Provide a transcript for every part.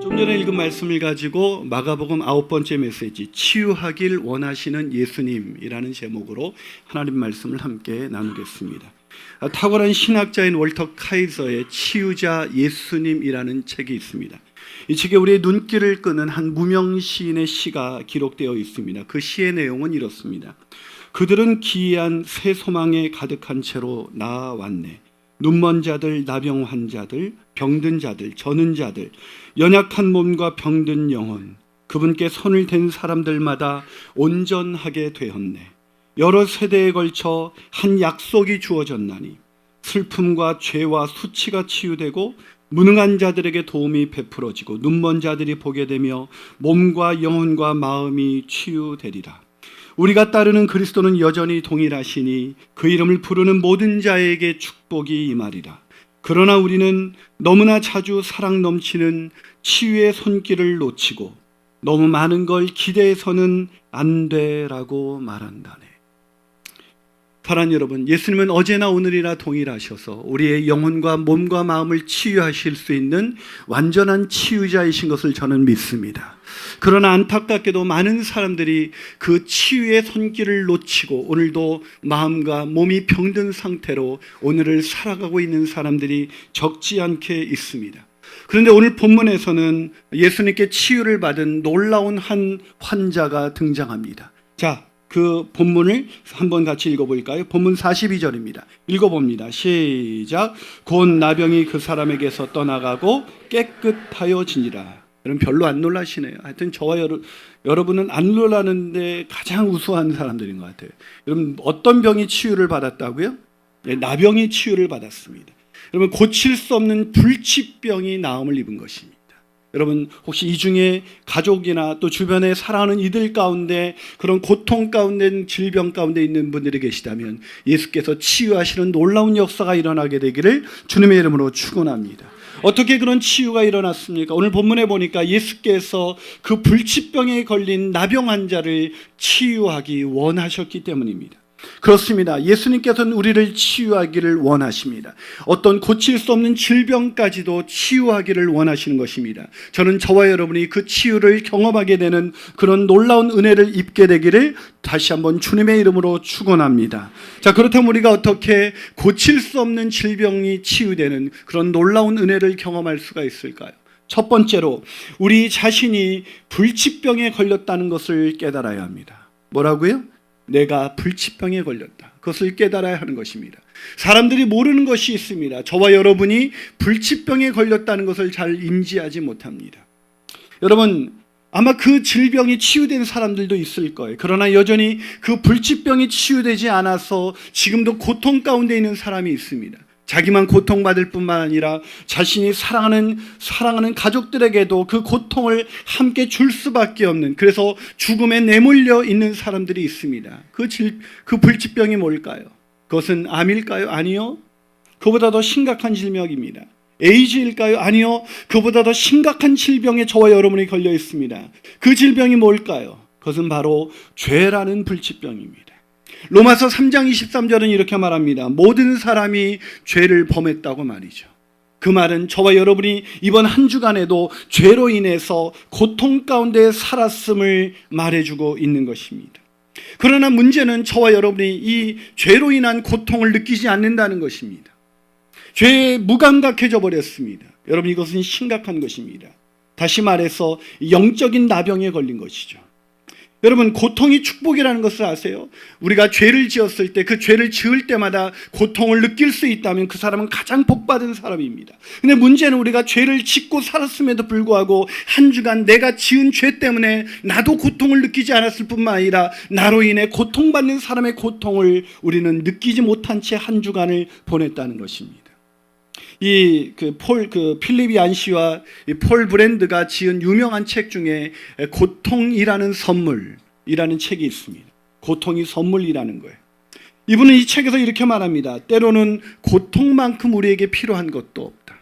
좀 전에 읽은 말씀을 가지고 마가복음 9번째 메시지 치유하길 원하시는 예수님이라는 제목으로 하나님 말씀을 함께 나누겠습니다. 탁월한 신학자인 월터 카이저의 치유자 예수님이라는 책이 있습니다. 이 책에 우리의 눈길을 끄는 한 무명 시인의 시가 기록되어 있습니다. 그 시의 내용은 이렇습니다. 그들은 기이한 새 소망에 가득한 채로 나아왔네. 눈먼 자들, 나병 환자들, 병든 자들, 저는 자들, 연약한 몸과 병든 영혼, 그분께 손을 댄 사람들마다 온전하게 되었네. 여러 세대에 걸쳐 한 약속이 주어졌나니 슬픔과 죄와 수치가 치유되고 무능한 자들에게 도움이 베풀어지고 눈먼 자들이 보게 되며 몸과 영혼과 마음이 치유되리라. 우리가 따르는 그리스도는 여전히 동일하시니 그 이름을 부르는 모든 자에게 축복이 임하리라. 그러나 우리는 너무나 자주 사랑 넘치는 치유의 손길을 놓치고 너무 많은 걸 기대해서는 안 돼라고 말한다네. 사랑하는 여러분, 예수님은 어제나 오늘이나 동일하셔서 우리의 영혼과 몸과 마음을 치유하실 수 있는 완전한 치유자이신 것을 저는 믿습니다. 그러나 안타깝게도 많은 사람들이 그 치유의 손길을 놓치고 오늘도 마음과 몸이 병든 상태로 오늘을 살아가고 있는 사람들이 적지 않게 있습니다. 그런데 오늘 본문에서는 예수님께 치유를 받은 놀라운 한 환자가 등장합니다. 자, 그 본문을 한번 같이 읽어볼까요? 본문 42절입니다. 읽어봅니다. 시작. 곧 나병이 그 사람에게서 떠나가고 깨끗하여지니라. 여러분 별로 안 놀라시네요. 하여튼 저와 여러분은 안 놀라는데 가장 우수한 사람들인 것 같아요. 여러분 어떤 병이 치유를 받았다고요? 네, 나병이 치유를 받았습니다. 여러분 고칠 수 없는 불치병이 나음을 입은 것입니다. 여러분 혹시 이 중에 가족이나 또 주변에 사랑하는 이들 가운데 그런 고통 가운데 질병 가운데 있는 분들이 계시다면 예수께서 치유하시는 놀라운 역사가 일어나게 되기를 주님의 이름으로 축원합니다. 어떻게 그런 치유가 일어났습니까? 오늘 본문에 보니까 예수께서 그 불치병에 걸린 나병 환자를 치유하기 원하셨기 때문입니다. 그렇습니다. 예수님께서는 우리를 치유하기를 원하십니다. 어떤 고칠 수 없는 질병까지도 치유하기를 원하시는 것입니다. 저는 저와 여러분이 그 치유를 경험하게 되는 그런 놀라운 은혜를 입게 되기를 다시 한번 주님의 이름으로 축원합니다. 자, 그렇다면 우리가 어떻게 고칠 수 없는 질병이 치유되는 그런 놀라운 은혜를 경험할 수가 있을까요? 첫 번째로 우리 자신이 불치병에 걸렸다는 것을 깨달아야 합니다. 뭐라고요? 내가 불치병에 걸렸다. 그것을 깨달아야 하는 것입니다. 사람들이 모르는 것이 있습니다. 저와 여러분이 불치병에 걸렸다는 것을 잘 인지하지 못합니다. 여러분 아마 그 질병이 치유된 사람들도 있을 거예요. 그러나 여전히 그 불치병이 치유되지 않아서 지금도 고통 가운데 있는 사람이 있습니다. 자기만 고통받을 뿐만 아니라 자신이 사랑하는 가족들에게도 그 고통을 함께 줄 수밖에 없는, 그래서 죽음에 내몰려 있는 사람들이 있습니다. 그 불치병이 뭘까요? 그것은 암일까요? 아니요. 그보다 더 심각한 질병입니다. 에이즈일까요? 아니요. 그보다 더 심각한 질병에 저와 여러분이 걸려 있습니다. 그 질병이 뭘까요? 그것은 바로 죄라는 불치병입니다. 로마서 3장 23절은 이렇게 말합니다. 모든 사람이 죄를 범했다고 말이죠. 그 말은 저와 여러분이 이번 한 주간에도 죄로 인해서 고통 가운데 살았음을 말해주고 있는 것입니다. 그러나 문제는 저와 여러분이 이 죄로 인한 고통을 느끼지 않는다는 것입니다. 죄에 무감각해져 버렸습니다. 여러분 이것은 심각한 것입니다. 다시 말해서 영적인 나병에 걸린 것이죠. 여러분 고통이 축복이라는 것을 아세요? 우리가 죄를 지었을 때 그 죄를 지을 때마다 고통을 느낄 수 있다면 그 사람은 가장 복받은 사람입니다. 근데 문제는 우리가 죄를 짓고 살았음에도 불구하고 한 주간 내가 지은 죄 때문에 나도 고통을 느끼지 않았을 뿐만 아니라 나로 인해 고통받는 사람의 고통을 우리는 느끼지 못한 채 한 주간을 보냈다는 것입니다. 필립 얀시와 폴 브랜드가 지은 유명한 책 중에 고통이라는 선물이라는 책이 있습니다. 고통이 선물이라는 거예요. 이분은 이 책에서 이렇게 말합니다. 때로는 고통만큼 우리에게 필요한 것도 없다.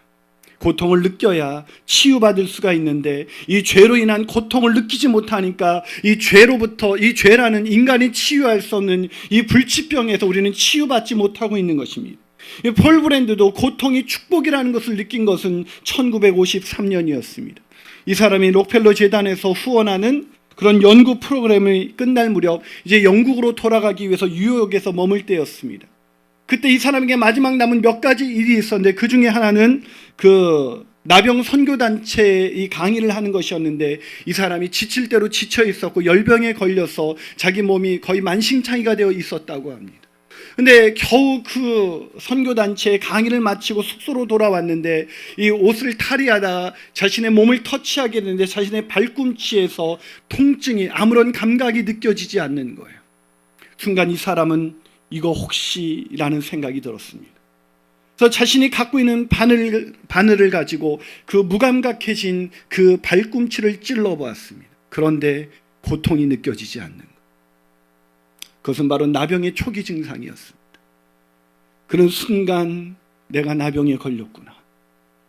고통을 느껴야 치유받을 수가 있는데 이 죄로 인한 고통을 느끼지 못하니까 이 죄라는 인간이 치유할 수 없는 이 불치병에서 우리는 치유받지 못하고 있는 것입니다. 폴 브랜드도 고통이 축복이라는 것을 느낀 것은 1953년이었습니다. 이 사람이 록펠러 재단에서 후원하는 그런 연구 프로그램이 끝날 무렵 이제 영국으로 돌아가기 위해서 뉴욕에서 머물 때였습니다. 그때 이 사람에게 마지막 남은 몇 가지 일이 있었는데 그 중에 하나는 그 나병 선교단체의 강의를 하는 것이었는데 이 사람이 지칠 대로 지쳐 있었고 열병에 걸려서 자기 몸이 거의 만신창이가 되어 있었다고 합니다. 근데 겨우 그 선교단체의 강의를 마치고 숙소로 돌아왔는데 이 옷을 탈의하다가 자신의 몸을 터치하게 되는데 자신의 발꿈치에서 통증이 아무런 감각이 느껴지지 않는 거예요. 순간 이 사람은 이거 혹시라는 생각이 들었습니다. 그래서 자신이 갖고 있는 바늘을 가지고 그 무감각해진 그 발꿈치를 찔러 보았습니다. 그런데 고통이 느껴지지 않는 거예요. 그것은 바로 나병의 초기 증상이었습니다. 그런 순간 내가 나병에 걸렸구나.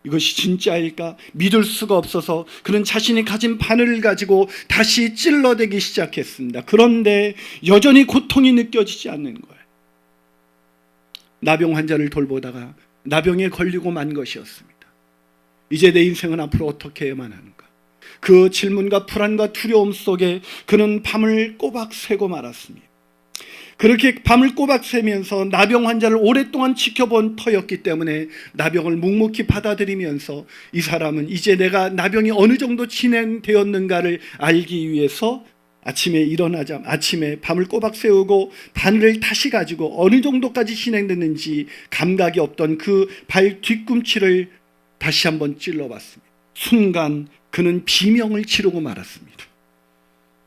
이것이 진짜일까? 믿을 수가 없어서 그는 자신이 가진 바늘을 가지고 다시 찔러대기 시작했습니다. 그런데 여전히 고통이 느껴지지 않는 거예요. 나병 환자를 돌보다가 나병에 걸리고 만 것이었습니다. 이제 내 인생은 앞으로 어떻게 해야만 하는가? 그 질문과 불안과 두려움 속에 그는 밤을 꼬박 새고 말았습니다. 그렇게 밤을 꼬박 새면서 나병 환자를 오랫동안 지켜본 터였기 때문에 나병을 묵묵히 받아들이면서 이 사람은 이제 내가 나병이 어느 정도 진행되었는가를 알기 위해서 아침에 밤을 꼬박 세우고 바늘을 다시 가지고 어느 정도까지 진행됐는지 감각이 없던 그 발 뒤꿈치를 다시 한번 찔러봤습니다. 순간 그는 비명을 지르고 말았습니다.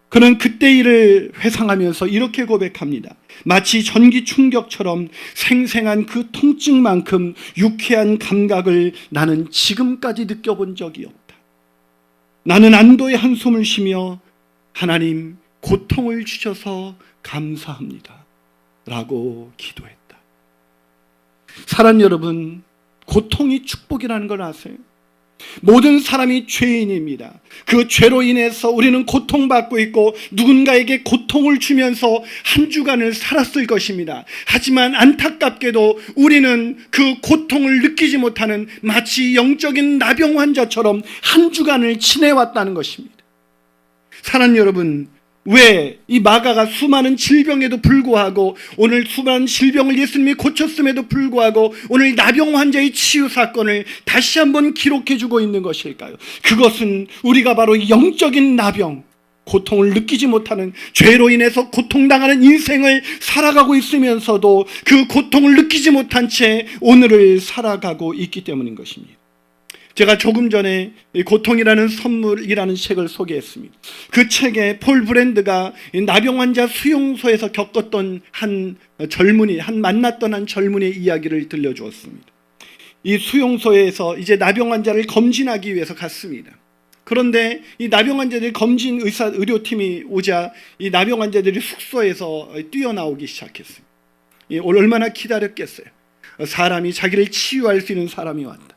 그는 그때 일을 회상하면서 이렇게 고백합니다. 마치 전기 충격처럼 생생한 그 통증만큼 유쾌한 감각을 나는 지금까지 느껴본 적이 없다. 나는 안도의 한숨을 쉬며 하나님, 고통을 주셔서 감사합니다 라고 기도했다. 사랑 여러분, 고통이 축복이라는 걸 아세요? 모든 사람이 죄인입니다. 그 죄로 인해서 우리는 고통받고 있고 누군가에게 고통을 주면서 한 주간을 살았을 것입니다. 하지만 안타깝게도 우리는 그 고통을 느끼지 못하는 마치 영적인 나병 환자처럼 한 주간을 지내왔다는 것입니다. 사랑하는 여러분, 왜 이 마가가 수많은 질병에도 불구하고 오늘 수많은 질병을 예수님이 고쳤음에도 불구하고 오늘 나병 환자의 치유 사건을 다시 한번 기록해주고 있는 것일까요? 그것은 우리가 바로 영적인 나병, 고통을 느끼지 못하는 죄로 인해서 고통당하는 인생을 살아가고 있으면서도 그 고통을 느끼지 못한 채 오늘을 살아가고 있기 때문인 것입니다. 제가 조금 전에 고통이라는 선물이라는 책을 소개했습니다. 그 책에 폴 브랜드가 나병 환자 수용소에서 겪었던 한 만났던 한 젊은이의 이야기를 들려주었습니다. 이 수용소에서 이제 나병 환자를 검진하기 위해서 갔습니다. 그런데 이 나병 환자들이 검진 의료팀이 오자 이 나병 환자들이 숙소에서 뛰어나오기 시작했습니다. 얼마나 기다렸겠어요. 사람이 자기를 치유할 수 있는 사람이 왔다.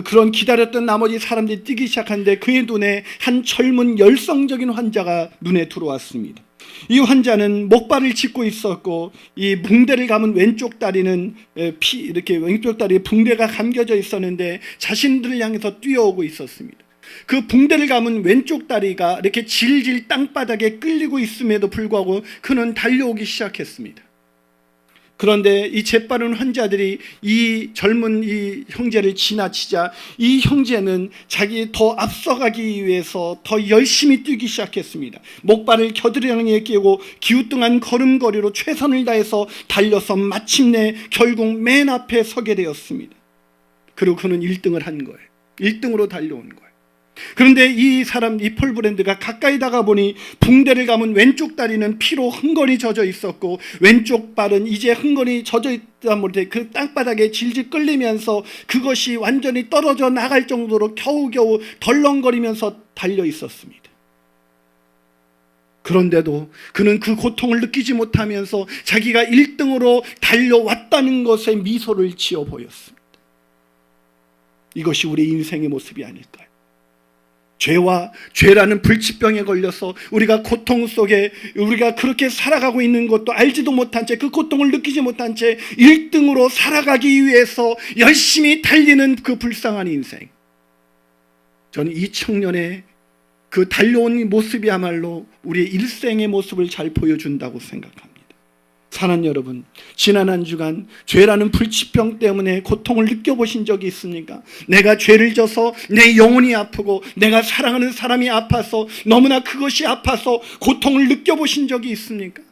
그런 기다렸던 나머지 사람들이 뛰기 시작하는데 그의 눈에 한 젊은 열성적인 환자가 눈에 들어왔습니다. 이 환자는 목발을 짚고 있었고 이 붕대를 감은 왼쪽 다리는 이렇게 왼쪽 다리에 붕대가 감겨져 있었는데 자신들을 향해서 뛰어오고 있었습니다. 그 붕대를 감은 왼쪽 다리가 이렇게 질질 땅바닥에 끌리고 있음에도 불구하고 그는 달려오기 시작했습니다. 그런데 이 재빠른 환자들이 이 젊은 이 형제를 지나치자 이 형제는 자기 더 앞서가기 위해서 더 열심히 뛰기 시작했습니다. 목발을 겨드랑이에 끼고 기우뚱한 걸음걸이로 최선을 다해서 달려서 마침내 결국 맨 앞에 서게 되었습니다. 그리고 그는 1등을 한 거예요. 1등으로 달려온 거예요. 그런데 이 폴 브랜드가 가까이 다가보니 붕대를 감은 왼쪽 다리는 피로 흥건히 젖어 있었고 왼쪽 발은 이제 흥건히 젖어 있다 못해 그 땅바닥에 질질 끌리면서 그것이 완전히 떨어져 나갈 정도로 겨우겨우 덜렁거리면서 달려 있었습니다. 그런데도 그는 그 고통을 느끼지 못하면서 자기가 1등으로 달려왔다는 것에 미소를 지어 보였습니다. 이것이 우리 인생의 모습이 아닐까요? 죄라는 불치병에 걸려서 우리가 고통 속에 우리가 그렇게 살아가고 있는 것도 알지도 못한 채 그 고통을 느끼지 못한 채 1등으로 살아가기 위해서 열심히 달리는 그 불쌍한 인생. 저는 이 청년의 그 달려온 모습이야말로 우리의 일생의 모습을 잘 보여준다고 생각합니다. 사랑하는 여러분, 지난 한 주간 죄라는 불치병 때문에 고통을 느껴보신 적이 있습니까? 내가 죄를 져서 내 영혼이 아프고 내가 사랑하는 사람이 아파서 너무나 그것이 아파서 고통을 느껴보신 적이 있습니까?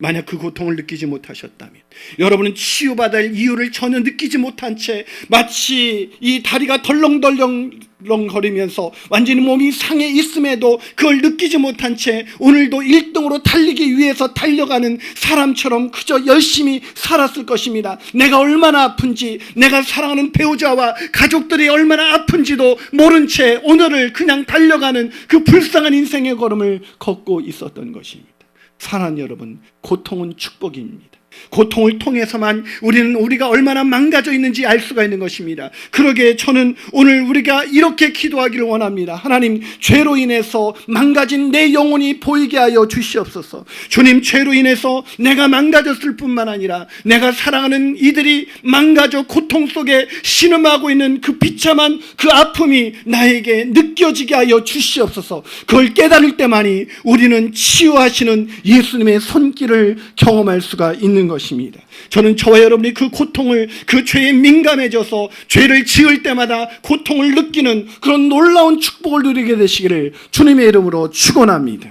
만약 그 고통을 느끼지 못하셨다면 여러분은 치유받을 이유를 전혀 느끼지 못한 채 마치 이 다리가 덜렁덜렁거리면서 완전히 몸이 상해 있음에도 그걸 느끼지 못한 채 오늘도 1등으로 달리기 위해서 달려가는 사람처럼 그저 열심히 살았을 것입니다. 내가 얼마나 아픈지, 내가 사랑하는 배우자와 가족들이 얼마나 아픈지도 모른 채 오늘을 그냥 달려가는 그 불쌍한 인생의 걸음을 걷고 있었던 것입니다. 사랑하는 여러분, 고통은 축복입니다. 고통을 통해서만 우리가 얼마나 망가져 있는지 알 수가 있는 것입니다. 그러기에 저는 오늘 우리가 이렇게 기도하기를 원합니다. 하나님, 죄로 인해서 망가진 내 영혼이 보이게 하여 주시옵소서. 주님, 죄로 인해서 내가 망가졌을 뿐만 아니라 내가 사랑하는 이들이 망가져 고통 속에 신음하고 있는 그 비참한 그 아픔이 나에게 느껴지게 하여 주시옵소서. 그걸 깨달을 때만이 우리는 치유하시는 예수님의 손길을 경험할 수가 있는 것입니다. 저는 저와 여러분이 그 고통을, 그 죄에 민감해져서 죄를 지을 때마다 고통을 느끼는 그런 놀라운 축복을 누리게 되시기를 주님의 이름으로 축원합니다.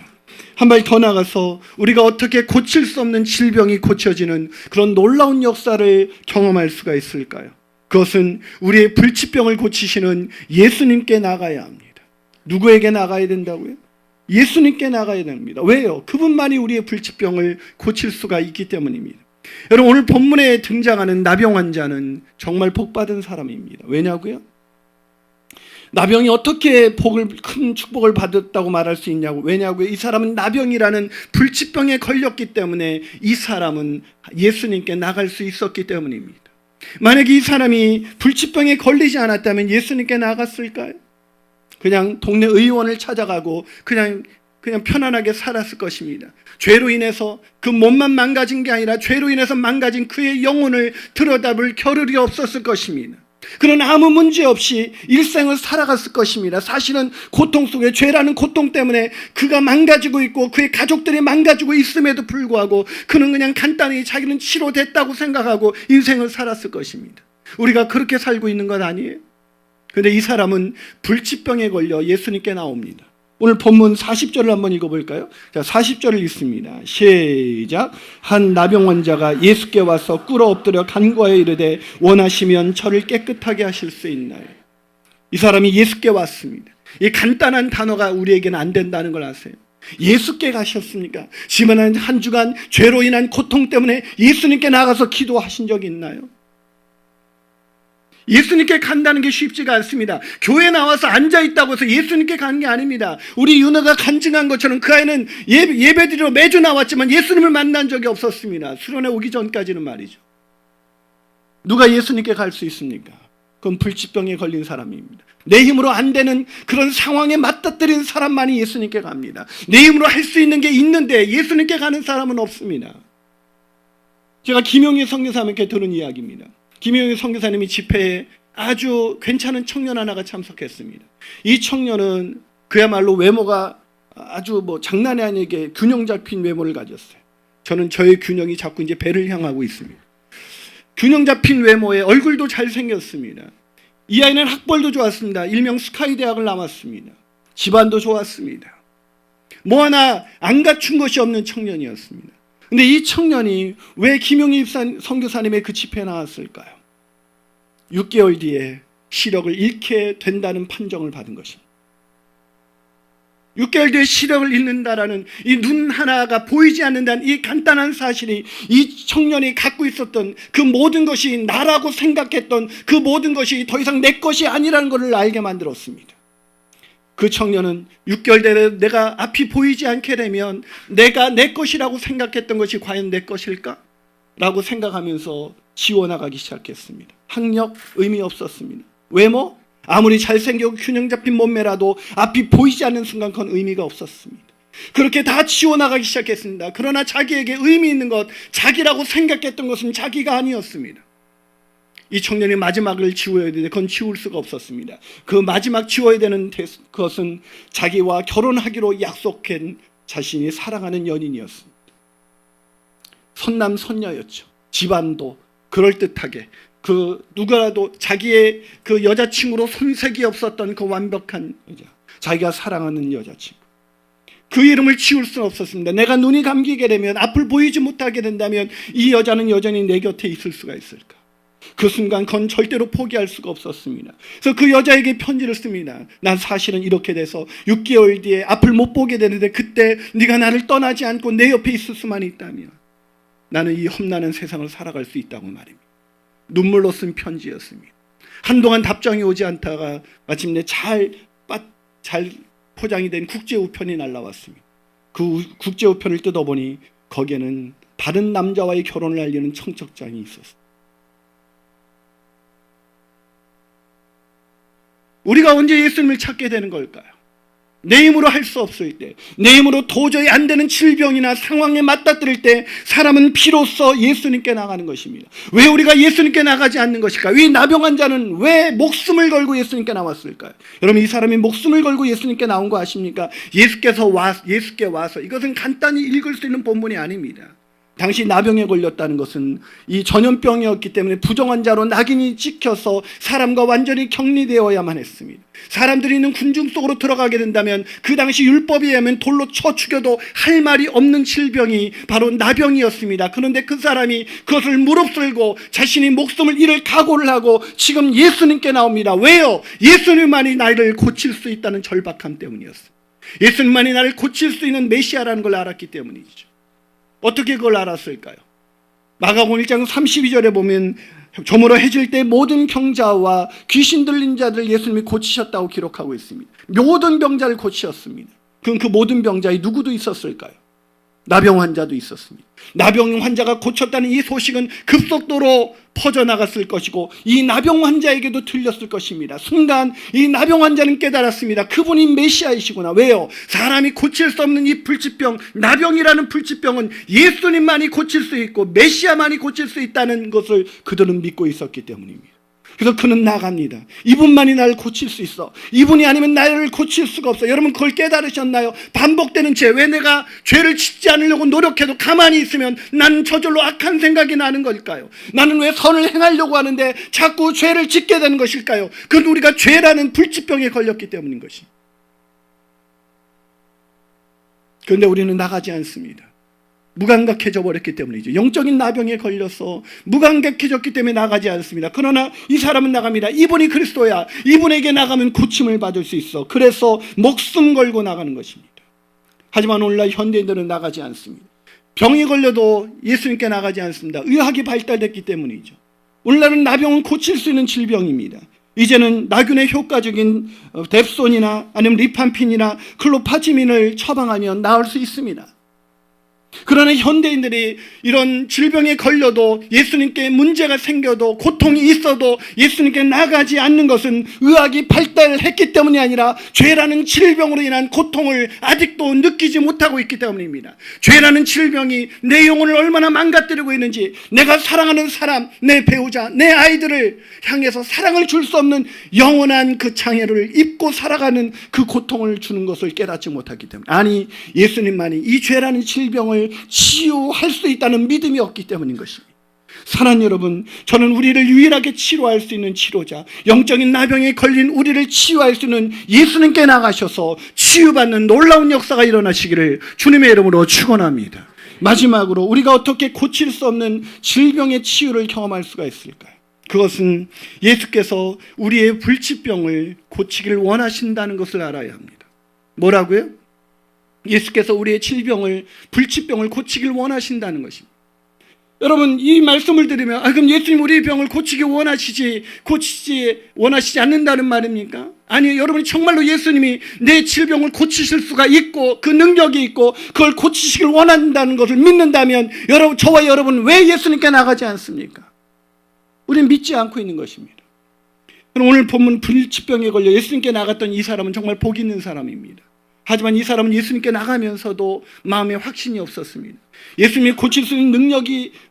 한 발 더 나가서 우리가 어떻게 고칠 수 없는 질병이 고쳐지는 그런 놀라운 역사를 경험할 수가 있을까요? 그것은 우리의 불치병을 고치시는 예수님께 나가야 합니다. 누구에게 나가야 된다고요? 예수님께 나가야 됩니다. 왜요? 그분만이 우리의 불치병을 고칠 수가 있기 때문입니다. 여러분, 오늘 본문에 등장하는 나병 환자는 정말 복받은 사람입니다. 왜냐고요? 나병이 어떻게 큰 축복을 받았다고 말할 수 있냐고. 왜냐고요? 이 사람은 나병이라는 불치병에 걸렸기 때문에 이 사람은 예수님께 나갈 수 있었기 때문입니다. 만약에 이 사람이 불치병에 걸리지 않았다면 예수님께 나갔을까요? 그냥 동네 의원을 찾아가고 그냥 편안하게 살았을 것입니다. 죄로 인해서 그 몸만 망가진 게 아니라 죄로 인해서 망가진 그의 영혼을 들여다볼 겨를이 없었을 것입니다. 그런 아무 문제 없이 일생을 살아갔을 것입니다. 사실은 고통 속에, 죄라는 고통 때문에 그가 망가지고 있고 그의 가족들이 망가지고 있음에도 불구하고 그는 그냥 간단히 자기는 치료됐다고 생각하고 인생을 살았을 것입니다. 우리가 그렇게 살고 있는 건 아니에요. 그런데 이 사람은 불치병에 걸려 예수님께 나옵니다. 오늘 본문 40절을 한번 읽어볼까요? 자, 40절을 읽습니다. 시작. 한 나병 환자가 예수께 와서 꿇어 엎드려 간구하여 이르되 원하시면 저를 깨끗하게 하실 수 있나요? 이 사람이 예수께 왔습니다. 이 간단한 단어가 우리에게는 안 된다는 걸 아세요? 예수께 가셨습니까? 지난 한 주간 죄로 인한 고통 때문에 예수님께 나가서 기도하신 적이 있나요? 예수님께 간다는 게 쉽지가 않습니다. 교회 나와서 앉아있다고 해서 예수님께 가는 게 아닙니다. 우리 윤호가 간증한 것처럼 그 아이는 예배드리러 매주 나왔지만 예수님을 만난 적이 없었습니다. 수련회 오기 전까지는 말이죠. 누가 예수님께 갈 수 있습니까? 그건 불치병에 걸린 사람입니다. 내 힘으로 안 되는 그런 상황에 맞닥뜨린 사람만이 예수님께 갑니다. 내 힘으로 할 수 있는 게 있는데 예수님께 가는 사람은 없습니다. 제가 김용희 선교사님께 들은 이야기입니다. 김용희 선교사님이 집회에 아주 괜찮은 청년 하나가 참석했습니다. 이 청년은 그야말로 외모가 아주 장난이 아니게 균형 잡힌 외모를 가졌어요. 저는 저의 균형이 자꾸 이제 배를 향하고 있습니다. 균형 잡힌 외모에 얼굴도 잘생겼습니다. 이 아이는 학벌도 좋았습니다. 일명 스카이 대학을 나왔습니다. 집안도 좋았습니다. 뭐 하나 안 갖춘 것이 없는 청년이었습니다. 근데 이 청년이 왜 김용희 선교사님의 그 집회에 나왔을까요? 6개월 뒤에 시력을 잃게 된다는 판정을 받은 것입니다. 6개월 뒤에 시력을 잃는다라는 이 눈 하나가 보이지 않는다는 이 간단한 사실이 이 청년이 갖고 있었던 그 모든 것이 나라고 생각했던 그 모든 것이 더 이상 내 것이 아니라는 것을 알게 만들었습니다. 그 청년은 6개월 내에 내가 앞이 보이지 않게 되면 내가 내 것이라고 생각했던 것이 과연 내 것일까? 라고 생각하면서 지워나가기 시작했습니다. 학력 의미 없었습니다. 외모? 아무리 잘생기고 균형 잡힌 몸매라도 앞이 보이지 않는 순간 그건 의미가 없었습니다. 그렇게 다 지워나가기 시작했습니다. 그러나 자기에게 의미 있는 것, 자기라고 생각했던 것은 자기가 아니었습니다. 이 청년이 마지막을 지워야 되는데 그건 지울 수가 없었습니다. 그 마지막 지워야 되는 것은 자기와 결혼하기로 약속한 자신이 사랑하는 연인이었습니다. 선남선녀였죠. 집안도 그럴듯하게 누구라도 자기의 그 여자친구로 손색이 없었던 그 완벽한 여자, 자기가 사랑하는 여자친구, 그 이름을 지울 수는 없었습니다. 내가 눈이 감기게 되면, 앞을 보이지 못하게 된다면 이 여자는 여전히 내 곁에 있을 수가 있을까? 그 순간 그건 절대로 포기할 수가 없었습니다. 그래서 그 여자에게 편지를 씁니다. 난 사실은 이렇게 돼서 6개월 뒤에 앞을 못 보게 되는데 그때 네가 나를 떠나지 않고 내 옆에 있을 수만 있다면 나는 이 험난한 세상을 살아갈 수 있다고 말입니다. 눈물로 쓴 편지였습니다. 한동안 답장이 오지 않다가 마침내 잘 포장이 된 국제우편이 날라왔습니다. 그 국제우편을 뜯어보니 거기에는 다른 남자와의 결혼을 알리는 청첩장이 있었습니다. 우리가 언제 예수님을 찾게 되는 걸까요? 내 힘으로 할 수 없을 때, 내 힘으로 도저히 안 되는 질병이나 상황에 맞닥뜨릴 때 사람은 비로소 예수님께 나가는 것입니다. 왜 우리가 예수님께 나가지 않는 것일까? 이 나병 환자는 왜 목숨을 걸고 예수님께 나왔을까요? 여러분, 이 사람이 목숨을 걸고 예수님께 나온 거 아십니까? 예수께 와서, 이것은 간단히 읽을 수 있는 본문이 아닙니다. 당시 나병에 걸렸다는 것은 이 전염병이었기 때문에 부정환자로 낙인이 찍혀서 사람과 완전히 격리되어야만 했습니다. 사람들이 있는 군중 속으로 들어가게 된다면 그 당시 율법에 의하면 돌로 쳐 죽여도 할 말이 없는 질병이 바로 나병이었습니다. 그런데 그 사람이 그것을 무릅쓰고 자신이 목숨을 잃을 각오를 하고 지금 예수님께 나옵니다. 왜요? 예수님만이 나를 고칠 수 있다는 절박함 때문이었어요. 예수님만이 나를 고칠 수 있는 메시아라는 걸 알았기 때문이죠. 어떻게 그걸 알았을까요? 마가복음 1장 32절에 보면 저물어 해질 때 모든 병자와 귀신 들린 자들 예수님이 고치셨다고 기록하고 있습니다. 모든 병자를 고치셨습니다. 그럼 그 모든 병자에 누구도 있었을까요? 나병 환자도 있었습니다. 나병 환자가 고쳤다는 이 소식은 급속도로 퍼져나갔을 것이고 이 나병 환자에게도 들렸을 것입니다. 순간 이 나병 환자는 깨달았습니다. 그분이 메시아이시구나. 왜요? 사람이 고칠 수 없는 이 불치병, 나병이라는 불치병은 예수님만이 고칠 수 있고 메시아만이 고칠 수 있다는 것을 그들은 믿고 있었기 때문입니다. 그래서 그는 나갑니다. 이분만이 나를 고칠 수 있어. 이분이 아니면 나를 고칠 수가 없어. 여러분, 그걸 깨달으셨나요? 반복되는 죄, 왜 내가 죄를 짓지 않으려고 노력해도 가만히 있으면 나는 저절로 악한 생각이 나는 걸까요? 나는 왜 선을 행하려고 하는데 자꾸 죄를 짓게 되는 것일까요? 그건 우리가 죄라는 불치병에 걸렸기 때문인 것입니다. 그런데 우리는 나가지 않습니다. 무감각해져 버렸기 때문이죠. 영적인 나병에 걸려서 무감각해졌기 때문에 나가지 않습니다. 그러나 이 사람은 나갑니다. 이분이 그리스도야. 이분에게 나가면 고침을 받을 수 있어. 그래서 목숨 걸고 나가는 것입니다. 하지만 오늘날 현대인들은 나가지 않습니다. 병이 걸려도 예수님께 나가지 않습니다. 의학이 발달됐기 때문이죠. 오늘날은 나병은 고칠 수 있는 질병입니다. 이제는 나균의 효과적인 뎁손이나 아니면 리판핀이나 클로파지민을 처방하면 나을 수 있습니다. 그러나 현대인들이 이런 질병에 걸려도 예수님께 문제가 생겨도 고통이 있어도 예수님께 나가지 않는 것은 의학이 발달했기 때문이 아니라 죄라는 질병으로 인한 고통을 아직도 느끼지 못하고 있기 때문입니다. 죄라는 질병이 내 영혼을 얼마나 망가뜨리고 있는지, 내가 사랑하는 사람, 내 배우자, 내 아이들을 향해서 사랑을 줄 수 없는 영원한 그 장애를 입고 살아가는 그 고통을 주는 것을 깨닫지 못하기 때문에, 아니, 예수님만이 이 죄라는 질병을 치유할 수 있다는 믿음이 없기 때문인 것입니다. 사랑하는 여러분, 저는 우리를 유일하게 치료할 수 있는 치료자, 영적인 나병에 걸린 우리를 치유할 수 있는 예수님께 나가셔서 치유받는 놀라운 역사가 일어나시기를 주님의 이름으로 축원합니다. 마지막으로 우리가 어떻게 고칠 수 없는 질병의 치유를 경험할 수가 있을까요? 그것은 예수께서 우리의 불치병을 고치기를 원하신다는 것을 알아야 합니다. 뭐라고요? 예수께서 우리의 불치병을 고치길 원하신다는 것입니다. 여러분, 이 말씀을 들으면 그럼 예수님 우리의 병을 고치기 원하시지 않는다는 말입니까? 아니요. 여러분이 정말로 예수님이 내 질병을 고치실 수가 있고 그 능력이 있고 그걸 고치시길 원한다는 것을 믿는다면 저와 여러분 왜 예수님께 나가지 않습니까? 우리는 믿지 않고 있는 것입니다. 그럼 오늘 본문 불치병에 걸려 예수님께 나갔던 이 사람은 정말 복 있는 사람입니다. 하지만 이 사람은 예수님께 나가면서도 마음에 확신이 없었습니다. 예수님이 고칠 수 있는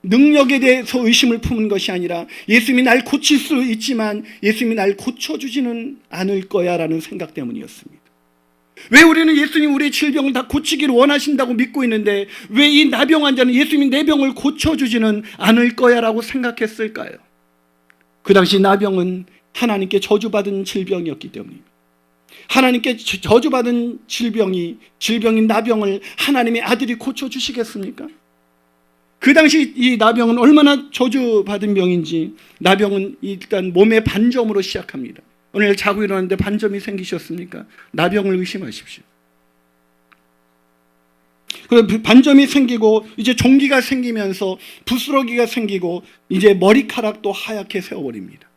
능력에 대해서 의심을 품은 것이 아니라 예수님이 날 고칠 수 있지만 예수님이 날 고쳐주지는 않을 거야 라는 생각 때문이었습니다. 왜 우리는 예수님 우리의 질병을 다 고치기를 원하신다고 믿고 있는데 왜 이 나병 환자는 예수님이 내 병을 고쳐주지는 않을 거야 라고 생각했을까요? 그 당시 나병은 하나님께 저주받은 질병이었기 때문입니다. 하나님께 저주받은 질병인 나병을 하나님의 아들이 고쳐주시겠습니까? 그 당시 이 나병은 얼마나 저주받은 병인지 나병은 일단 몸의 반점으로 시작합니다. 오늘 자고 일어났는데 반점이 생기셨습니까? 나병을 의심하십시오. 그래서 반점이 생기고 이제 종기가 생기면서 부스러기가 생기고 이제 머리카락도 하얗게 세워버립니다.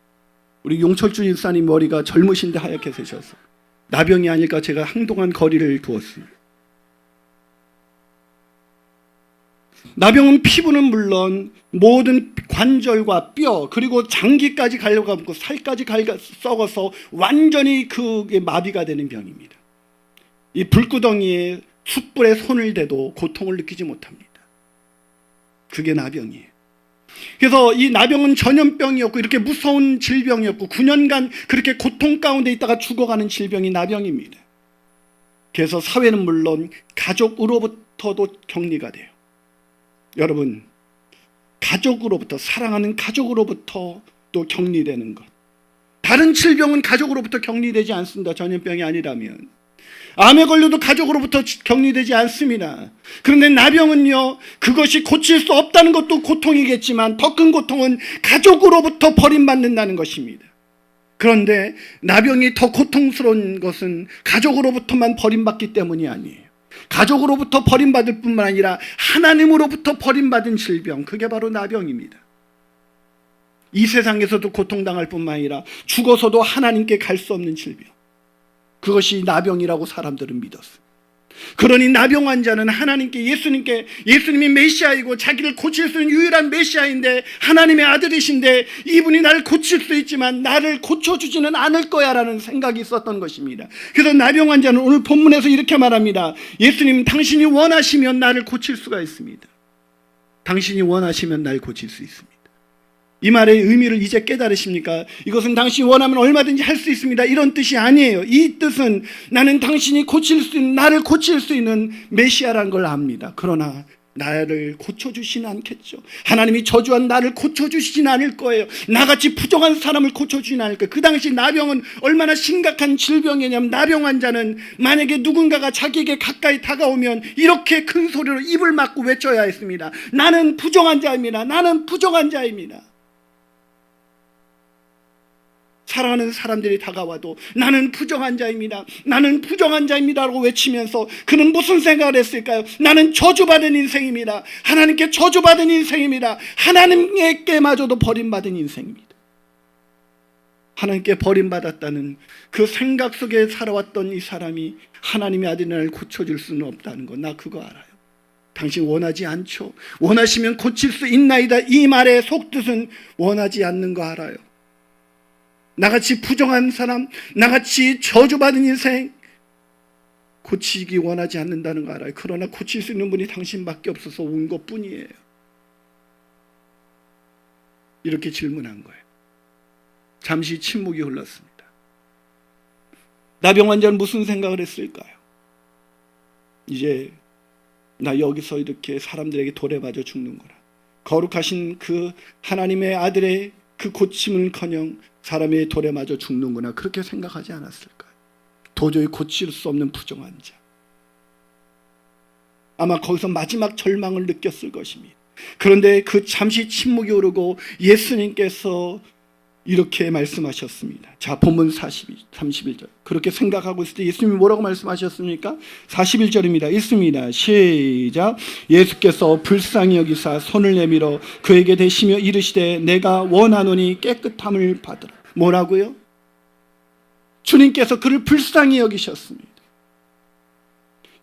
우리 용철주 일사님 머리가 젊으신데 하얗게 세셨어요. 나병이 아닐까 제가 한동안 거리를 두었습니다. 나병은 피부는 물론 모든 관절과 뼈 그리고 장기까지 갈려가고 살까지 썩어서 완전히 그게 마비가 되는 병입니다. 이 불구덩이에 숯불에 손을 대도 고통을 느끼지 못합니다. 그게 나병이에요. 그래서 이 나병은 전염병이었고 이렇게 무서운 질병이었고 9년간 그렇게 고통 가운데 있다가 죽어가는 질병이 나병입니다. 그래서 사회는 물론 가족으로부터도 격리가 돼요. 여러분, 가족으로부터, 사랑하는 가족으로부터 또 격리되는 것. 다른 질병은 가족으로부터 격리되지 않습니다. 전염병이 아니라면. 암에 걸려도 가족으로부터 격리되지 않습니다. 그런데 나병은요, 그것이 고칠 수 없다는 것도 고통이겠지만 더 큰 고통은 가족으로부터 버림받는다는 것입니다. 그런데 나병이 더 고통스러운 것은 가족으로부터만 버림받기 때문이 아니에요. 가족으로부터 버림받을 뿐만 아니라 하나님으로부터 버림받은 질병, 그게 바로 나병입니다. 이 세상에서도 고통당할 뿐만 아니라 죽어서도 하나님께 갈 수 없는 질병, 그것이 나병이라고 사람들은 믿었습니다. 그러니 나병 환자는 하나님께 예수님이 메시아이고 자기를 고칠 수 있는 유일한 메시아인데 하나님의 아들이신데 이분이 나를 고칠 수 있지만 나를 고쳐주지는 않을 거야 라는 생각이 있었던 것입니다. 그래서 나병 환자는 오늘 본문에서 이렇게 말합니다. 예수님, 당신이 원하시면 나를 고칠 수가 있습니다. 당신이 원하시면 날 고칠 수 있습니다. 이 말의 의미를 이제 깨달으십니까? 이것은 당신이 원하면 얼마든지 할 수 있습니다, 이런 뜻이 아니에요. 이 뜻은 나는 당신이 나를 고칠 수 있는 메시아라는 걸 압니다. 그러나 나를 고쳐주시는 않겠죠. 하나님이 저주한 나를 고쳐주시진 않을 거예요. 나같이 부정한 사람을 고쳐주시진 않을 거예요. 그 당시 나병은 얼마나 심각한 질병이냐면 나병 환자는 만약에 누군가가 자기에게 가까이 다가오면 이렇게 큰 소리로 입을 막고 외쳐야 했습니다. 나는 부정한 자입니다. 나는 부정한 자입니다. 사랑하는 사람들이 다가와도 나는 부정한 자입니다. 나는 부정한 자입니다라고 외치면서 그는 무슨 생각을 했을까요? 나는 저주받은 인생입니다. 하나님께 저주받은 인생입니다. 하나님께마저도 버림받은 인생입니다. 하나님께 버림받았다는 그 생각 속에 살아왔던 이 사람이 하나님의 아들이 나를 고쳐줄 수는 없다는 거, 나 그거 알아요. 당신 원하지 않죠? 원하시면 고칠 수 있나이다. 이 말의 속뜻은 원하지 않는 거 알아요. 나같이 부정한 사람, 나같이 저주받은 인생 고치기 원하지 않는다는 거 알아요. 그러나 고칠 수 있는 분이 당신밖에 없어서 온 것뿐이에요. 이렇게 질문한 거예요. 잠시 침묵이 흘렀습니다. 나병 환자는 무슨 생각을 했을까요? 이제 나 여기서 이렇게 사람들에게 돌에 맞아 죽는구나. 거룩하신 그 하나님의 아들의 그 고침은커녕 사람의 돌에 맞아 죽는구나, 그렇게 생각하지 않았을까요? 도저히 고칠 수 없는 부정한 자. 아마 거기서 마지막 절망을 느꼈을 것입니다. 그런데 그 잠시 침묵이 오르고 예수님께서 이렇게 말씀하셨습니다. 자, 본문 31절. 그렇게 생각하고 있을 때 예수님이 뭐라고 말씀하셨습니까? 41절입니다. 읽습니다. 시작. 예수께서 불쌍히 여기사 손을 내밀어 그에게 대시며 이르시되 내가 원하노니 깨끗함을 받으라. 뭐라고요? 주님께서 그를 불쌍히 여기셨습니다.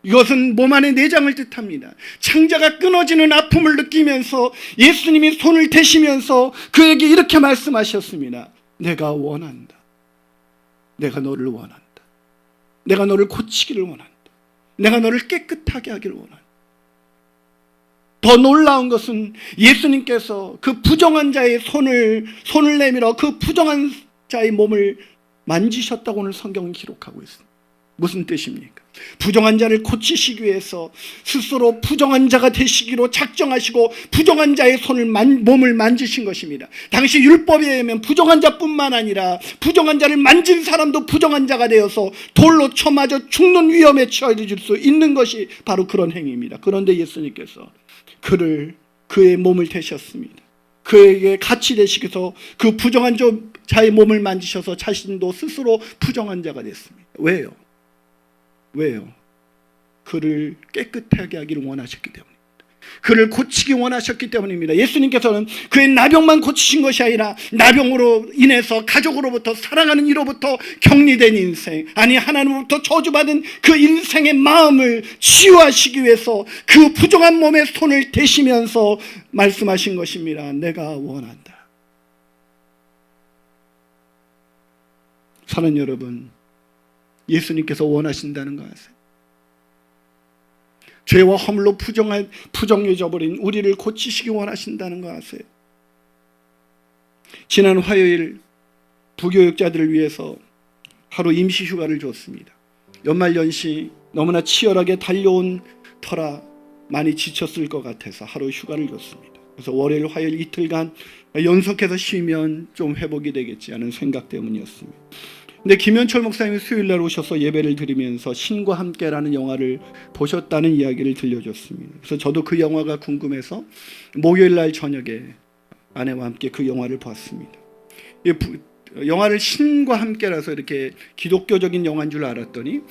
이것은 몸 안의 내장을 뜻합니다. 창자가 끊어지는 아픔을 느끼면서 예수님이 손을 대시면서 그에게 이렇게 말씀하셨습니다. 내가 원한다. 내가 너를 원한다. 내가 너를 고치기를 원한다. 내가 너를 깨끗하게 하기를 원한다. 더 놀라운 것은 예수님께서 그 부정한 자의 손을 내밀어 그 부정한 자의 몸을 만지셨다고 오늘 성경은 기록하고 있습니다. 무슨 뜻입니까? 부정한 자를 고치시기 위해서 스스로 부정한 자가 되시기로 작정하시고 부정한 자의 몸을 만지신 것입니다. 당시 율법에 의하면 부정한 자뿐만 아니라 부정한 자를 만진 사람도 부정한 자가 되어서 돌로 쳐 맞아 죽는 위험에 처해질 수 있는 것이 바로 그런 행위입니다. 그런데 예수님께서 그의 몸을 대셨습니다. 그에게 같이 되시기서 그 부정한 자의 몸을 만지셔서 자신도 스스로 부정한 자가 됐습니다. 왜요? 그를 깨끗하게 하기를 원하셨기 때문입니다. 그를 고치기 원하셨기 때문입니다. 예수님께서는 그의 나병만 고치신 것이 아니라 나병으로 인해서 가족으로부터 사랑하는 이로부터 격리된 인생, 아니 하나님으로부터 저주받은 그 인생의 마음을 치유하시기 위해서 그 부정한 몸에 손을 대시면서 말씀하신 것입니다. 내가 원한다. 사랑하는 여러분, 예수님께서 원하신다는 거 아세요? 죄와 허물로 부정해져버린 우리를 고치시기 원하신다는 거 아세요? 지난 화요일 부교육자들을 위해서 하루 임시휴가를 줬습니다. 연말연시 너무나 치열하게 달려온 터라 많이 지쳤을 것 같아서 하루 휴가를 줬습니다. 그래서 월요일 화요일 이틀간 연속해서 쉬면 좀 회복이 되겠지 하는 생각 때문이었습니다. 근데 김현철 목사님이 수요일날 오셔서 예배를 드리면서 신과 함께라는 영화를 보셨다는 이야기를 들려줬습니다. 그래서 저도 그 영화가 궁금해서 목요일날 저녁에 아내와 함께 그 영화를 봤습니다. 영화를 신과 함께라서 이렇게 기독교적인 영화인 줄 알았더니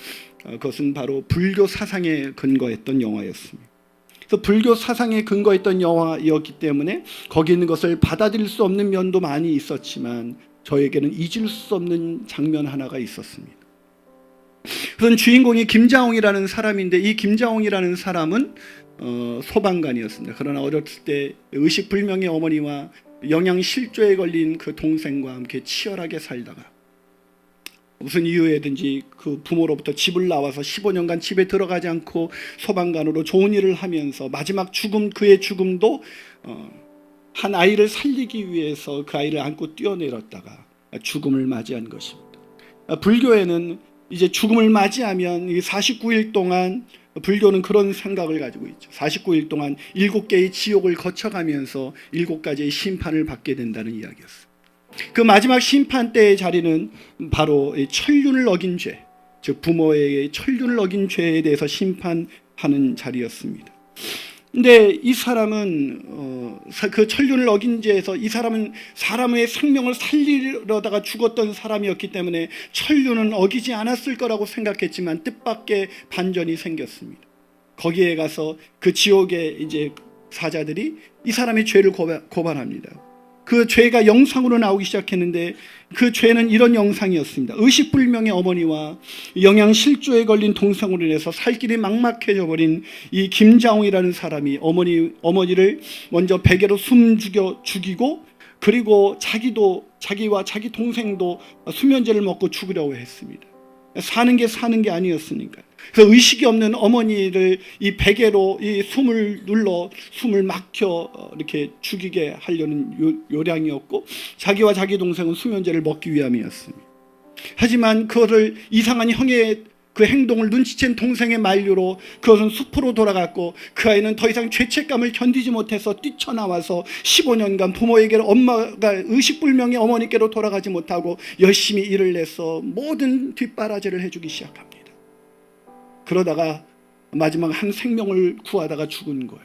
그것은 바로 불교 사상에 근거했던 영화였습니다. 그래서 불교 사상에 근거했던 영화였기 때문에 거기 있는 것을 받아들일 수 없는 면도 많이 있었지만 저에게는 잊을 수 없는 장면 하나가 있었습니다. 우선 주인공이 김자홍이라는 사람인데 이 김자홍이라는 사람은 소방관이었습니다. 그러나 어렸을 때 의식불명의 어머니와 영양실조에 걸린 그 동생과 함께 치열하게 살다가 무슨 이유에든지 그 부모로부터 집을 나와서 15년간 집에 들어가지 않고 소방관으로 좋은 일을 하면서 마지막 그의 죽음도 한 아이를 살리기 위해서 그 아이를 안고 뛰어내렸다가 죽음을 맞이한 것입니다. 불교에는 이제 죽음을 맞이하면 49일 동안 불교는 그런 생각을 가지고 있죠. 49일 동안 7개의 지옥을 거쳐가면서 7가지의 심판을 받게 된다는 이야기였어요. 그 마지막 심판 때의 자리는 바로 천륜을 어긴 죄, 즉 부모의 천륜을 어긴 죄에 대해서 심판하는 자리였습니다. 근데 이 사람은 그 천륜을 어긴 죄에서 이 사람은 사람의 생명을 살리려다가 죽었던 사람이었기 때문에 천륜은 어기지 않았을 거라고 생각했지만 뜻밖의 반전이 생겼습니다. 거기에 가서 그 지옥의 이제 사자들이 이 사람의 죄를 고발합니다. 그 죄가 영상으로 나오기 시작했는데 그 죄는 이런 영상이었습니다. 의식불명의 어머니와 영양실조에 걸린 동생으로 인해서 살 길이 막막해져 버린 이 김자홍이라는 사람이 어머니를 먼저 베개로 죽이고 그리고 자기와 자기 동생도 수면제를 먹고 죽으려고 했습니다. 사는 게 아니었으니까. 그래서 의식이 없는 어머니를 이 베개로 이 숨을 눌러 숨을 막혀 이렇게 죽이게 하려는 요량이었고 자기와 자기 동생은 수면제를 먹기 위함이었습니다. 하지만 그것을 이상한 형의 그 행동을 눈치챈 동생의 만류로 그것은 숲으로 돌아갔고 그 아이는 더 이상 죄책감을 견디지 못해서 뛰쳐나와서 15년간 부모에게로 엄마가 의식불명의 어머니께로 돌아가지 못하고 열심히 일을 내서 모든 뒷바라지를 해주기 시작합니다. 그러다가 마지막 한 생명을 구하다가 죽은 거예요.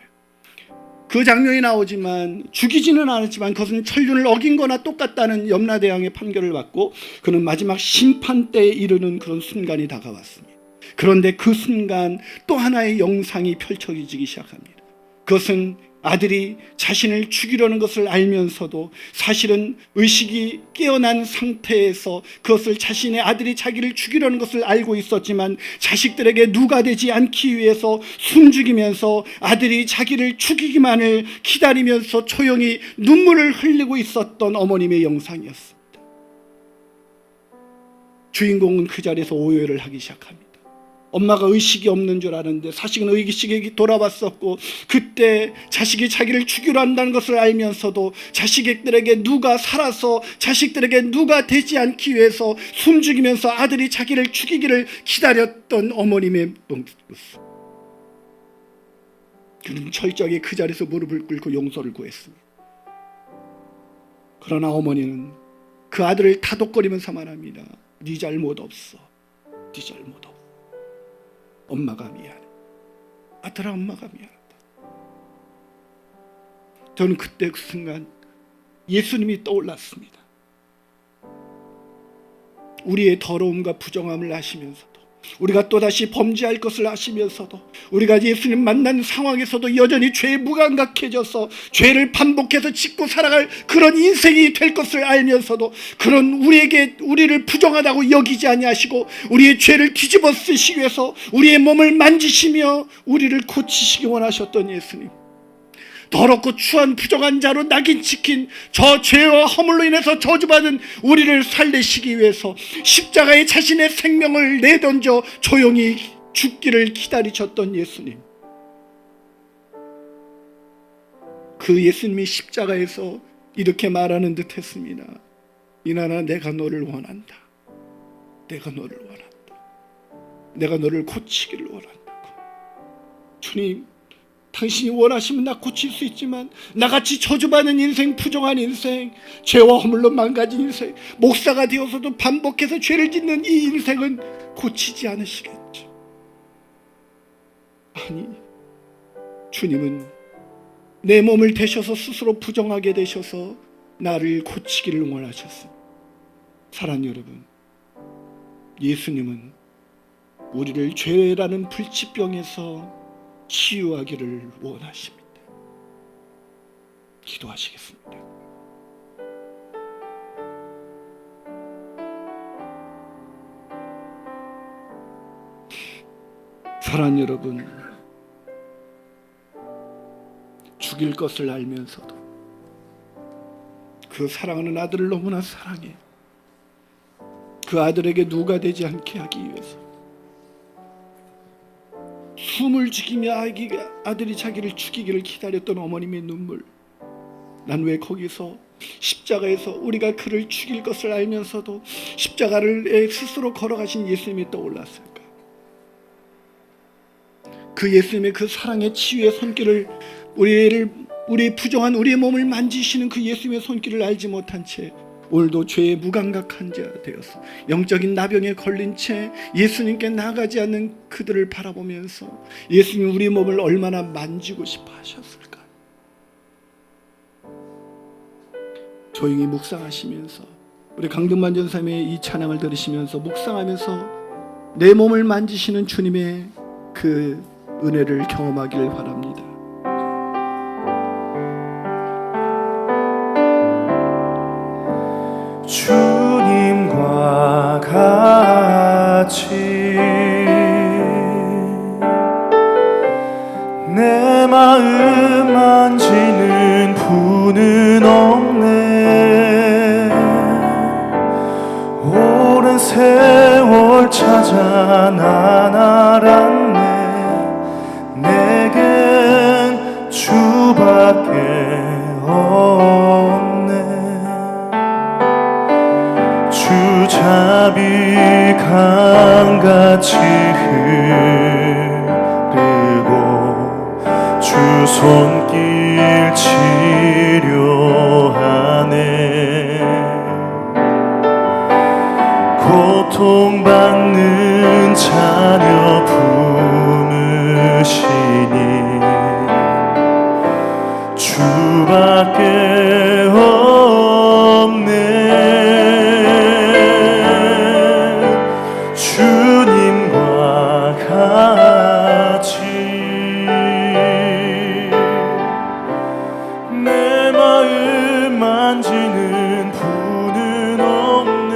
그 장면이 나오지만 죽이지는 않았지만 그것은 천륜을 어긴 거나 똑같다는 염라대왕의 판결을 받고 그는 마지막 심판 때에 이르는 그런 순간이 다가왔습니다. 그런데 그 순간 또 하나의 영상이 펼쳐지기 시작합니다. 그것은 아들이 자신을 죽이려는 것을 알면서도 사실은 의식이 깨어난 상태에서 그것을 자신의 아들이 자기를 죽이려는 것을 알고 있었지만 자식들에게 누가 되지 않기 위해서 숨죽이면서 아들이 자기를 죽이기만을 기다리면서 조용히 눈물을 흘리고 있었던 어머님의 영상이었습니다. 주인공은 그 자리에서 오열을 하기 시작합니다. 엄마가 의식이 없는 줄 아는데 사실은 의식이 돌아왔었고, 그때 자식이 자기를 죽이려 한다는 것을 알면서도 자식들에게 누가 살아서 자식들에게 누가 되지 않기 위해서 숨죽이면서 아들이 자기를 죽이기를 기다렸던 어머님의 모습. 그는 철저하게 그 자리에서 무릎을 꿇고 용서를 구했습니다. 그러나 어머니는 그 아들을 다독거리면서 말합니다. 네 잘못 없어. 네 잘못 없어. 엄마가 미안해. 아들아, 엄마가 미안하다. 저는 그때 그 순간 예수님이 떠올랐습니다. 우리의 더러움과 부정함을 아시면서도, 우리가 또다시 범죄할 것을 아시면서도, 우리가 예수님 만난 상황에서도 여전히 죄에 무감각해져서 죄를 반복해서 짓고 살아갈 그런 인생이 될 것을 알면서도, 그런 우리를 부정하다고 여기지 아니하시고 우리의 죄를 뒤집어 쓰시기 위해서 우리의 몸을 만지시며 우리를 고치시기 원하셨던 예수님, 더럽고 추한 부정한 자로 낙인 찍힌 저 죄와 허물로 인해서 저주받은 우리를 살리시기 위해서 십자가에 자신의 생명을 내던져 조용히 죽기를 기다리셨던 예수님, 그 예수님이 십자가에서 이렇게 말하는 듯 했습니다. 이나나, 내가 너를 원한다. 내가 너를 원한다. 내가 너를 고치기를 원한다고. 주님, 당신이 원하시면 나 고칠 수 있지만 나같이 저주받는 인생, 부정한 인생, 죄와 허물로 망가진 인생, 목사가 되어서도 반복해서 죄를 짓는 이 인생은 고치지 않으시겠죠. 아니, 주님은 내 몸을 대셔서 스스로 부정하게 되셔서 나를 고치기를 원하셨습니다. 사랑하는 여러분, 예수님은 우리를 죄라는 불치병에서 치유하기를 원하십니다. 기도하시겠습니다. 사랑하는 여러분, 죽일 것을 알면서도 그 사랑하는 아들을 너무나 사랑해 그 아들에게 누가 되지 않게 하기 위해서 숨을 죽이며 아들이 자기를 죽이기를 기다렸던 어머님의 눈물, 난 왜 거기서 십자가에서 우리가 그를 죽일 것을 알면서도 십자가를 스스로 걸어가신 예수님이 떠올랐을까? 그 예수님의 그 사랑의 치유의 손길을, 우리의 부정한 우리의 몸을 만지시는 그 예수님의 손길을 알지 못한 채 오늘도 죄에 무감각한 자 되어서 영적인 나병에 걸린 채 예수님께 나가지 않는 그들을 바라보면서 예수님 우리 몸을 얼마나 만지고 싶어 하셨을까? 조용히 묵상하시면서, 우리 강동만 전사님의 이 찬양을 들으시면서 묵상하면서 내 몸을 만지시는 주님의 그 은혜를 경험하기를 바랍니다. 주님과 같이 내 마음 만지는 분은 없네. 오랜 세월 찾아 난 알았네. 내겐 주밖에 없네. 주자비 강같이 흐르고 주 손길 치료하네. 고통받는 자녀 품으시니 주밖에 없네. 주님과 같이 내 마음 만지는 분은 없네.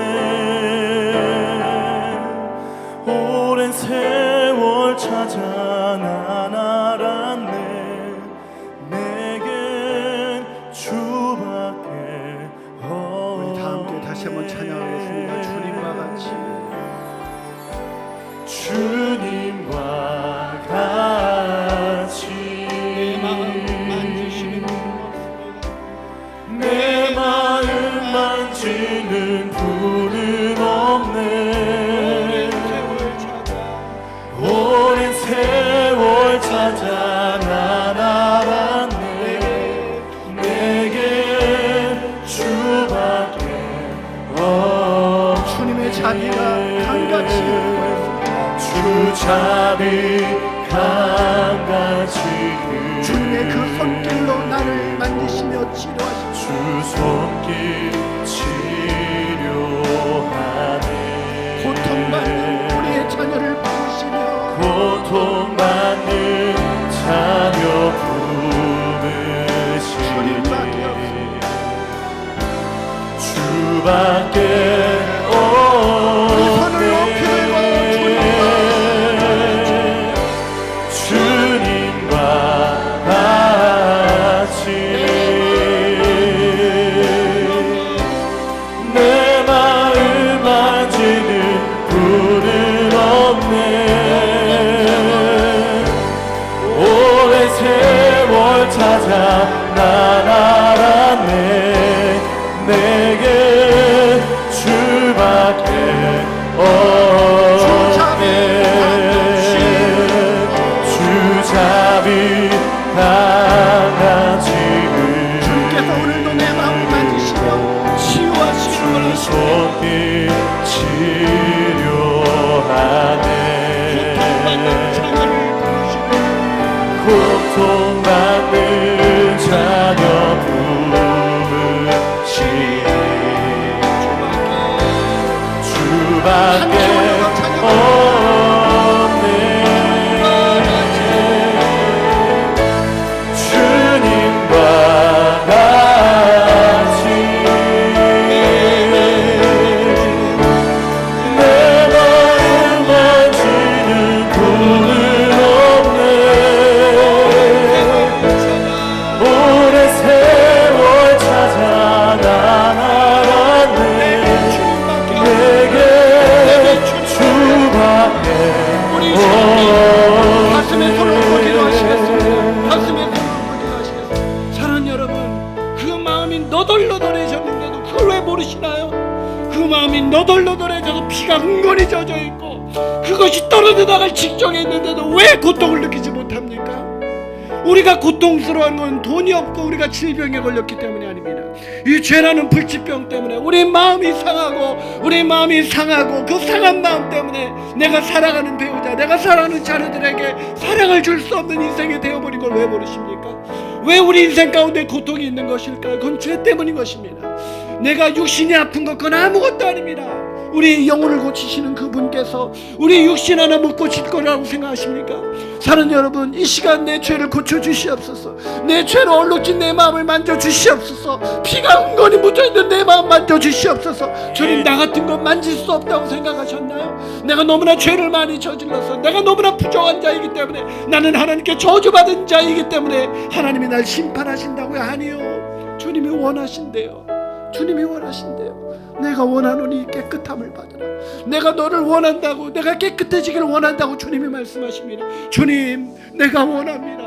오랜 세월 찾아 난 알았네. 내겐 주밖에 주님의 자비가 강같이 주 자비 강같이 주님의 그 손길로 나를 만지시며 치료하시고 주 손길 치료하네 고통받는 우리의 자녀를 부르시며 고통받는 자녀 주님밖에 부르시네 주밖에 없네 주님과 같이 내 마음 만지는 분은 없네 오랜 세월 찾아 난 알았네 내게 주밖에 없네 주 자비 강같이 주께서 오늘도 내 마음을 만지시며 치유하시고 손길 치료하네 고통받는 자녀 부르시네 주밖에 없네 주님과 같이 내 마음 만지는 분은 없네 오랜 세월 찾아 난 알았네 내게 주밖에 가슴에 손을 꽂기로 하시겠습니다. 가슴에 손을 꽂기로 하시겠습니다. 사랑하는 여러분, 그 마음이 너덜너덜해졌는데도 그걸 왜 모르시나요? 그 마음이 너덜너덜해져서 피가 흥건히 젖어 있고 그것이 떨어져 나갈 직전에 있는데도 왜 고통을 느끼지 못합니까? 우리가 고통스러워하는 건 돈이 없고 우리가 질병에 걸렸기 때문이 아닙니다. 이 죄라는 불치병 때문에 우리 마음이 상하고 그 상한 마음 때문에 내가 사랑하는 배우자, 내가 사랑하는 자녀들에게 사랑을 줄 수 없는 인생이 되어버린 걸 왜 모르십니까? 왜 우리 인생 가운데 고통이 있는 것일까요? 그건 죄 때문인 것입니다. 내가 육신이 아픈 것 그건 아무것도 아닙니다. 우리 영혼을 고치시는 그분께서 우리 육신 하나 못 고칠 거라고 생각하십니까? 사는 여러분, 이 시간 내 죄를 고쳐주시옵소서. 내 죄로 얼룩진 내 마음을 만져주시옵소서. 피가 흥건히 묻어있는 내 마음 만져주시옵소서. 주님, 나 같은 건 만질 수 없다고 생각하셨나요? 내가 너무나 죄를 많이 저질러서 내가 너무나 부족한 자이기 때문에 나는 하나님께 저주받은 자이기 때문에 하나님이 날 심판하신다고요? 아니요, 주님이 원하신대요. 주님이 원하신대요. 내가 원하노니 깨끗함을 받으라. 내가 너를 원한다고, 내가 깨끗해지기를 원한다고 주님이 말씀하십니다. 주님, 내가 원합니다.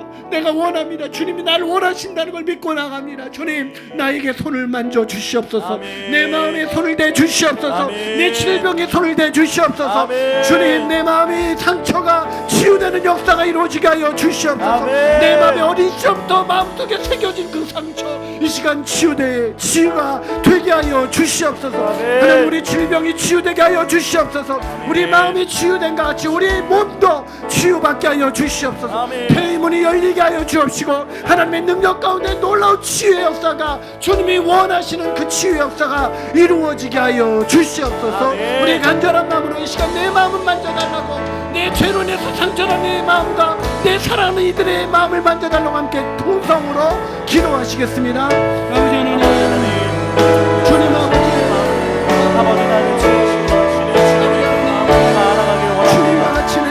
주님이 나를 원하신다는 걸 믿고 나갑니다. 주님, 나에게 손을 만져 주시옵소서. 아멘. 내 마음에 손을 대 주시옵소서. 아멘. 내 질병에 손을 대 주시옵소서. 아멘. 주님, 내 마음이 상처가 치유되는 역사가 이루어지게 하여 주시옵소서. 아멘. 내 마음에 어린 시절부터 마음속에 새겨진 그 상처 이 시간 치유가 되게 하여 주시옵소서. 아멘. 하나님, 우리 질병이 치유되게 하여 주시옵소서. 우리 마음이 치유된 것 같이 우리 몸도 치유받게 하여 주시옵소서. 아멘. 폐의 문이 열리게 하여 주옵시고 하나님의 능력 가운데 놀라운 치유의 역사가, 주님이 원하시는 그 치유의 역사가 이루어지게 하여 주시옵소서. 아멘. 우리 간절한 마음으로 이 시간 내 마음을 만져달라고, 내 죄로 인해서 상처난 내 마음과 내 사랑하는 이들의 마음을 만져달라고 함께 통성으로 기도하시겠습니다. 아버지 하나님, 주님 아버지, 아버지 하나님 주님을 알아가길 원합니다.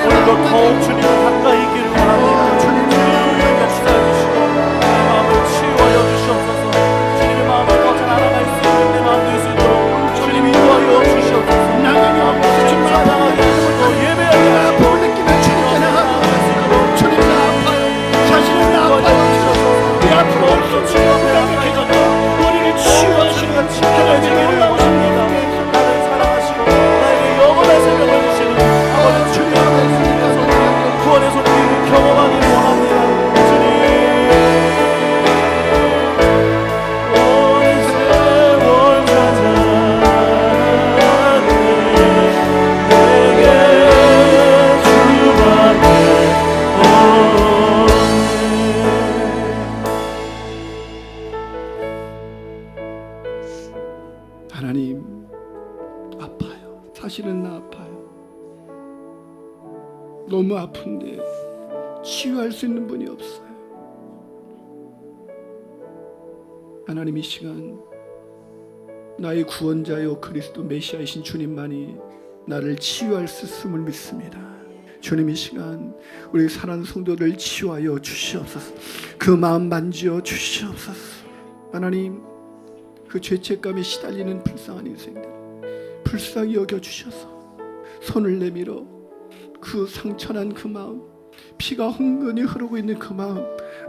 오늘도 더욱 주님을 가까이 있기를 원합니다. 주님의 역사해 주시고 내 마음을 치유하여 주시옵소서. 주님의 마음을 더 잘 알아갈 수 있는 내 마음도 있을 수 있도록 주님이 인도하여 주시옵소서. 나가니 없어서 주님 찬양하게 하시고 예배하게 하시고 아픔을 느끼며 주님께 나가고, 주님 나 아파요. 사실은 나 아파요. 이 아픔을 주님 앞에 우리 사실은 나 아파요. 너무 아픈데 치유할 수 있는 분이 없어요. 하나님, 이 시간 나의 구원자요 그리스도 메시아이신 주님만이 나를 치유할 수 있음을 믿습니다. 주님, 이 시간 우리 사랑하는 성도들 치유하여 주시옵소서. 그 마음 만지어 주시옵소서. 하나님, 그 죄책감에 시달리는 불쌍한 인생들 불쌍히 여겨주셔서 손을 내밀어 그 상처난 그 마음, 피가 흥건히 흐르고 있는 그 마음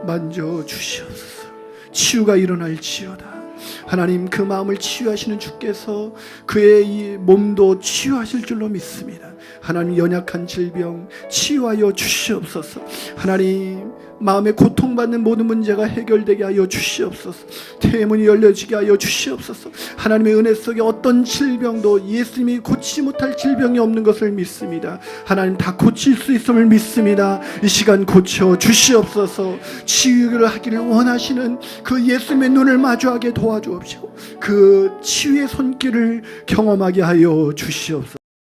만져 주시옵소서. 치유가 일어날지어다. 하나님, 그 마음을 치유하시는 주께서 그의 이 몸도 치유하실 줄로 믿습니다. 하나님, 연약한 질병 치유하여 주시옵소서. 하나님, 마음에 고통받는 모든 문제가 해결되게 하여 주시옵소서. 태문이 열려지게 하여 주시옵소서. 하나님의 은혜 속에 어떤 질병도 예수님이 고치지 못할 질병이 없는 것을 믿습니다. 하나님, 다 고칠 수 있음을 믿습니다. 이 시간 고쳐 주시옵소서. 치유를 하기를 원하시는 그 예수님의 눈을 마주하게 도와주옵시고 그 치유의 손길을 경험하게 하여 주시옵소서.